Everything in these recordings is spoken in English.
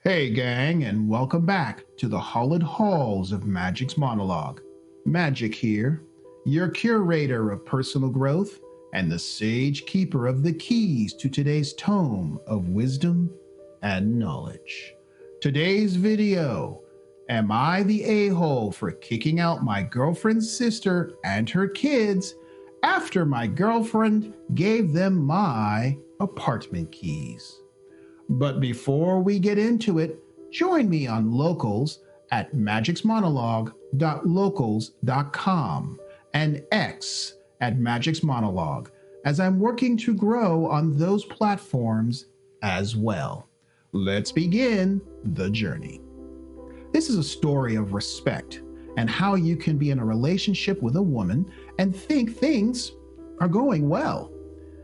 Hey gang, and welcome back to the hollowed halls of Magic's monologue. Magic here, your curator of personal growth and the sage keeper of the keys to today's tome of wisdom and knowledge. Today's video, am I the a-hole for kicking out my girlfriend's sister and her kids after my girlfriend gave them my apartment keys? But before we get into it, join me on Locals at magicsmonologue.locals.com and X at Magic's Monologue, as I'm working to grow on those platforms as well. Let's begin the journey. This is a story of respect and how you can be in a relationship with a woman and think things are going well.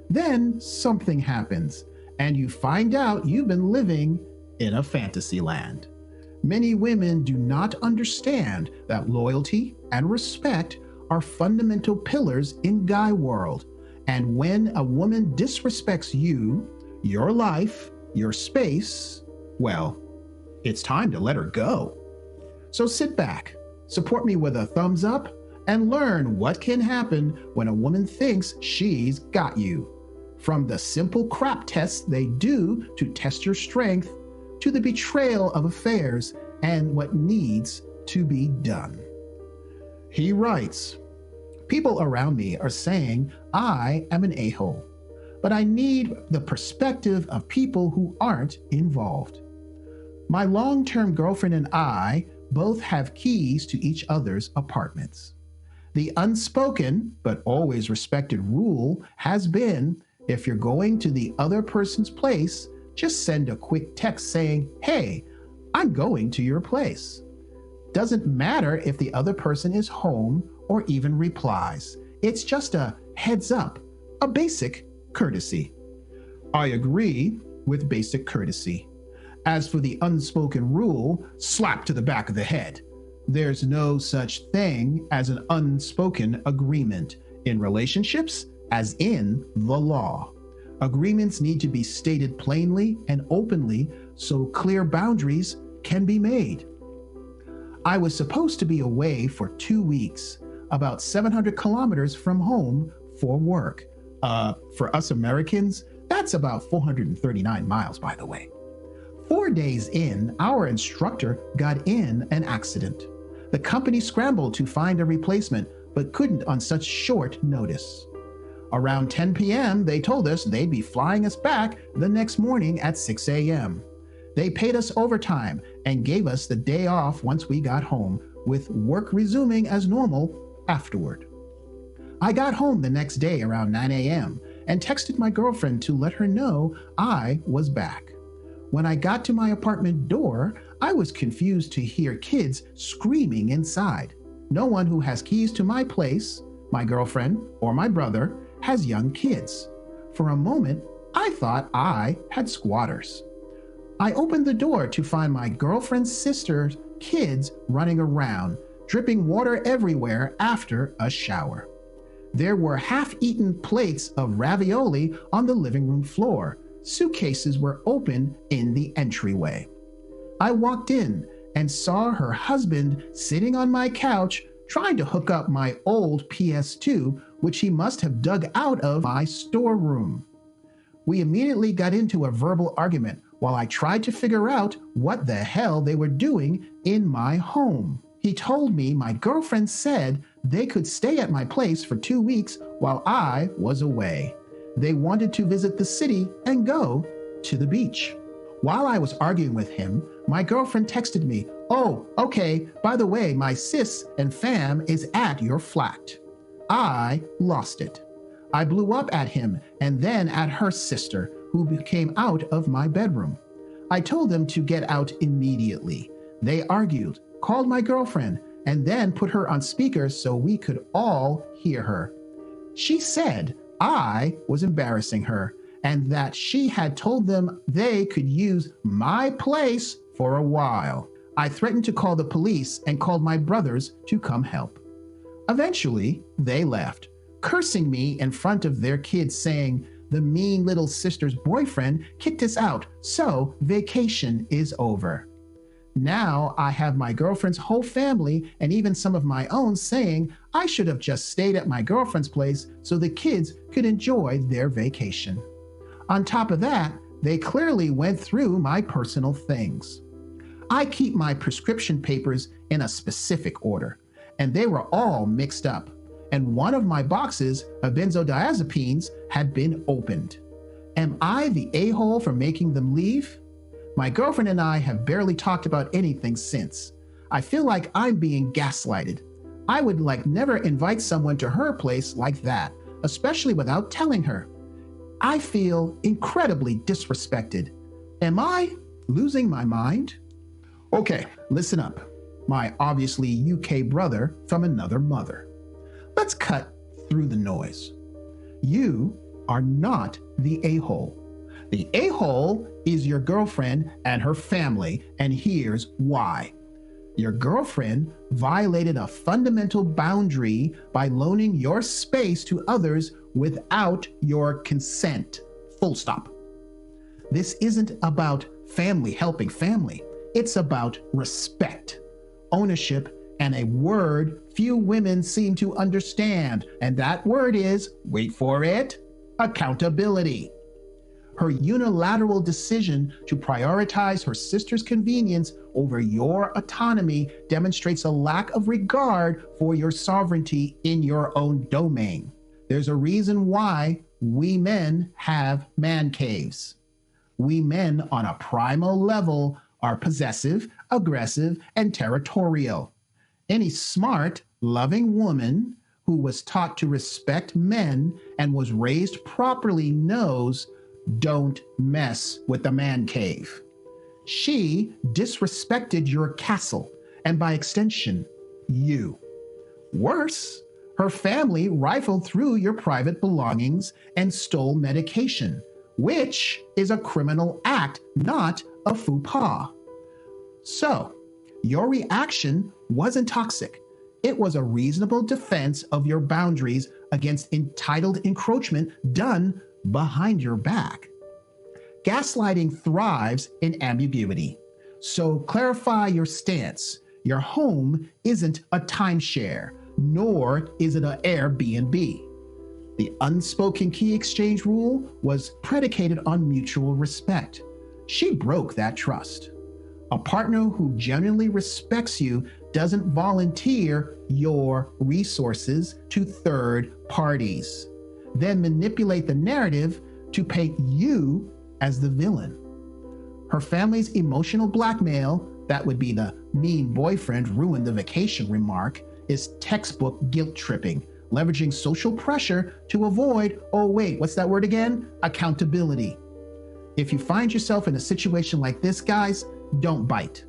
Then something happens, and you find out you've been living in a fantasy land. Many women do not understand that loyalty and respect are fundamental pillars in guy world. And when a woman disrespects you, your life, your space, well, it's time to let her go. So sit back, support me with a thumbs up, and learn what can happen when a woman thinks she's got you. From the simple crap tests they do to test your strength, to the betrayal of affairs and what needs to be done. He writes, people around me are saying I am an a-hole, but I need the perspective of people who aren't involved. My long-term girlfriend and I both have keys to each other's apartments. The unspoken but always respected rule has been, if you're going to the other person's place, just send a quick text saying, hey, I'm going to your place. Doesn't matter if the other person is home or even replies. It's just a heads up, a basic courtesy. I agree with basic courtesy. As for the unspoken rule, slap to the back of the head. There's no such thing as an unspoken agreement in relationships, as in the law. Agreements need to be stated plainly and openly so clear boundaries can be made. I was supposed to be away for 2 weeks, about 700 kilometers from home for work. For us Americans, that's about 439 miles, by the way. 4 days in, our instructor got in an accident. The company scrambled to find a replacement, but couldn't on such short notice. Around 10 p.m., they told us they'd be flying us back the next morning at 6 a.m. They paid us overtime and gave us the day off once we got home, with work resuming as normal afterward. I got home the next day around 9 a.m. and texted my girlfriend to let her know I was back. When I got to my apartment door, I was confused to hear kids screaming inside. No one who has keys to my place, my girlfriend or my brother, has young kids. For a moment, I thought I had squatters. I opened the door to find my girlfriend's sister's kids running around, dripping water everywhere after a shower. There were half-eaten plates of ravioli on the living room floor. Suitcases were open in the entryway. I walked in and saw her husband sitting on my couch trying to hook up my old PS2, which he must have dug out of my storeroom. We immediately got into a verbal argument while I tried to figure out what the hell they were doing in my home. He told me my girlfriend said they could stay at my place for 2 weeks while I was away. They wanted to visit the city and go to the beach. While I was arguing with him, my girlfriend texted me, oh, okay, by the way, my sis and fam is at your flat. I lost it. I blew up at him and then at her sister, who came out of my bedroom. I told them to get out immediately. They argued, called my girlfriend, and then put her on speaker so we could all hear her. She said I was embarrassing her and that she had told them they could use my place for a while. I threatened to call the police and called my brothers to come help. Eventually, they left, cursing me in front of their kids, saying The mean little sister's boyfriend kicked us out, so vacation is over. Now I have my girlfriend's whole family and even some of my own saying I should have just stayed at my girlfriend's place so the kids could enjoy their vacation. On top of that, they clearly went through my personal things. I keep my prescription papers in a specific order, and they were all mixed up, and one of my boxes of benzodiazepines had been opened. Am I the a-hole for making them leave? My girlfriend and I have barely talked about anything since. I feel like I'm being gaslighted. I would never invite someone to her place like that, especially without telling her. I feel incredibly disrespected. Am I losing my mind? Okay, listen up. My obviously UK brother from another mother. Let's cut through the noise. You are not the a-hole. The a-hole is your girlfriend and her family, and here's why. Your girlfriend violated a fundamental boundary by loaning your space to others without your consent. Full stop. This isn't about family helping family. It's about respect, ownership, and a word few women seem to understand. And that word is, wait for it, accountability. Her unilateral decision to prioritize her sister's convenience over your autonomy demonstrates a lack of regard for your sovereignty in your own domain. There's a reason why we men have man caves. We men on a primal level are possessive, aggressive, and territorial. Any smart, loving woman who was taught to respect men and was raised properly knows don't mess with the man cave. She disrespected your castle, and by extension, you. Worse, her family rifled through your private belongings and stole medication, which is a criminal act, not a faux pas. So, your reaction wasn't toxic. It was a reasonable defense of your boundaries against entitled encroachment done behind your back. Gaslighting thrives in ambiguity. So clarify your stance. Your home isn't a timeshare, nor is it an Airbnb. The unspoken key exchange rule was predicated on mutual respect. She broke that trust. A partner who genuinely respects you doesn't volunteer your resources to third parties, then manipulate the narrative to paint you as the villain. Her family's emotional blackmail, that would be the mean boyfriend ruined the vacation remark, is textbook guilt tripping, leveraging social pressure to avoid, oh wait, what's that word again? Accountability. If you find yourself in a situation like this, guys, don't bite.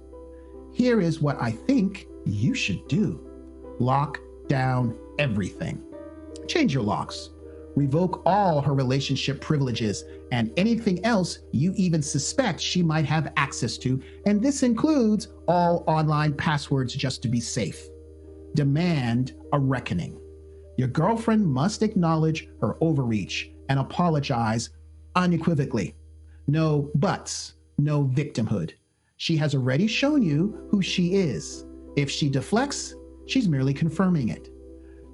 Here is what I think you should do. Lock down everything. Change your locks. Revoke all her relationship privileges and anything else you even suspect she might have access to, and this includes all online passwords just to be safe. Demand a reckoning. Your girlfriend must acknowledge her overreach and apologize unequivocally. No buts, no victimhood. She has already shown you who she is. If she deflects, she's merely confirming it.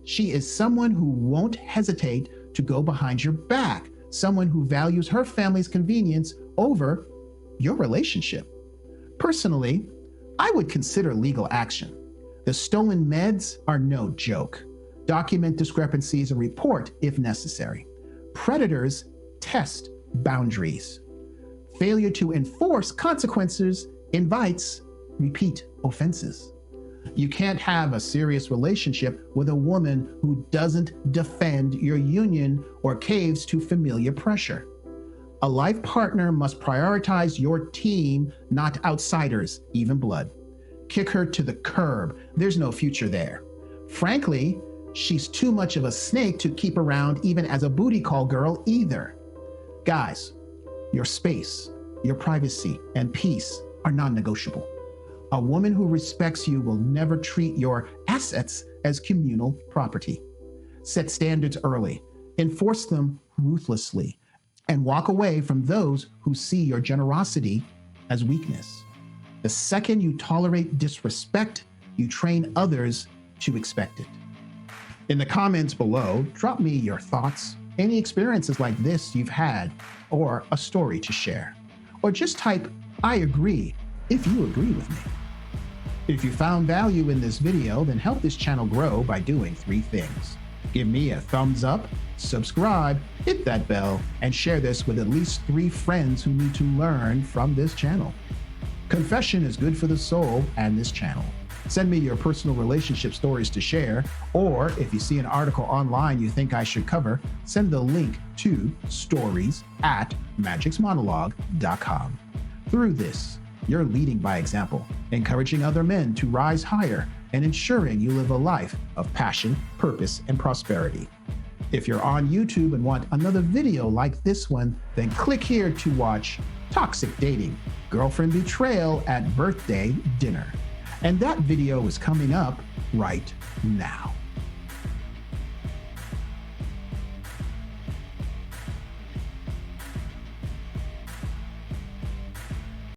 She is someone who won't hesitate to go behind your back, someone who values her family's convenience over your relationship. Personally, I would consider legal action. The stolen meds are no joke. Document discrepancies and report if necessary. Predators test boundaries. Failure to enforce consequences invites repeat offenses. You can't have a serious relationship with a woman who doesn't defend your union or caves to familiar pressure. A life partner must prioritize your team, not outsiders, even blood. Kick her to the curb. There's no future there. Frankly, she's too much of a snake to keep around even as a booty call girl either. Guys, your space, your privacy, and peace are non-negotiable. A woman who respects you will never treat your assets as communal property. Set standards early, enforce them ruthlessly, and walk away from those who see your generosity as weakness. The second you tolerate disrespect, you train others to expect it. In the comments below, drop me your thoughts, any experiences like this you've had, or a story to share. Or just type, "I agree," if you agree with me. If you found value in this video, then help this channel grow by doing 3 things. Give me a thumbs up, subscribe, hit that bell, and share this with at least 3 friends who need to learn from this channel. Confession is good for the soul and this channel. Send me your personal relationship stories to share, or if you see an article online you think I should cover, send the link to stories@magicsmonologue.com. Through this, you're leading by example, encouraging other men to rise higher and ensuring you live a life of passion, purpose, and prosperity. If you're on YouTube and want another video like this one, then click here to watch Toxic Dating, Girlfriend Betrayal at Birthday Dinner. And that video is coming up right now.